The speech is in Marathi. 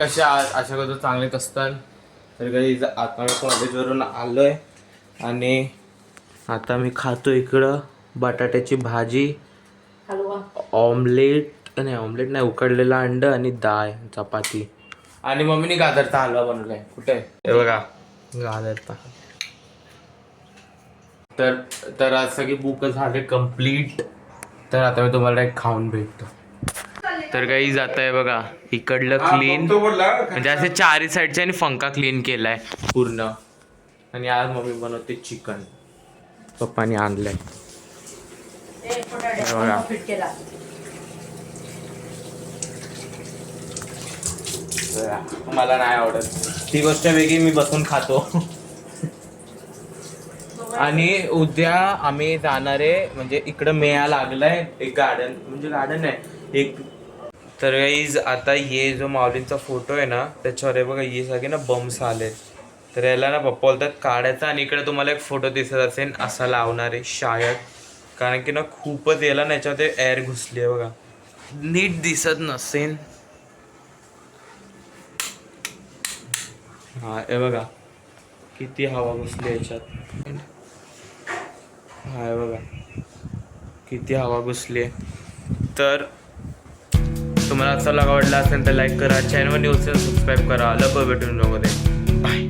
कशा अशा कधी चांगलेच असतात. तर काही आता मी कॉलेजवरून आलोय आणि आता मी खातो इकडं बटाट्याची भाजी, ऑमलेट नाही उकडलेला अंड आणि डाळ चपाती. आणि मम्मीने गाजरचा हलवा बनवलाय. कुठे हे बघा गाजरचा. तर तर आज सगळी बुक झाले कम्प्लीट. तर आता मी तुम्हाला एक खाऊन भेटतो. तर काही जात आहे बघा इकडलं क्लीन, म्हणजे असे चारी साईडचे आणि फंका क्लीन केलाय पूर्ण. आणि आज मम्मी बनवते चिकन, पप्पानी आणलंय बघा. मला नाही आवडत ती गोष्ट वेगळी, मी बसून खातो. आणि उद्या आम्ही जाणारे, म्हणजे इकडं मेळा लागलाय एक गार्डन, म्हणजे गार्डन आहे एक. तर गाईज आता ये जो माऊलींचा फोटो आहे ना त्याच्यावर आहे बघा, ये सगळे ना बम्स आले. तर याला ना पप्पा बोलतात काढायचा. आणि इकडे तुम्हाला एक फोटो दिसत असेल असा लावणार आहे शायद, कारण की ना खूपच याला ना याच्यामध्ये एअर घुसली आहे बघा, नीट दिसत नसेल. हा हे बघा किती हवा घुसली याच्यात. हा बघा किती हवा घुसली. तर तुम्हाला असं आवडला असेल तर लाईक करा, चॅनलवर न्यूज सबस्क्राईब करा. लवकर भेटून मध्ये बाय.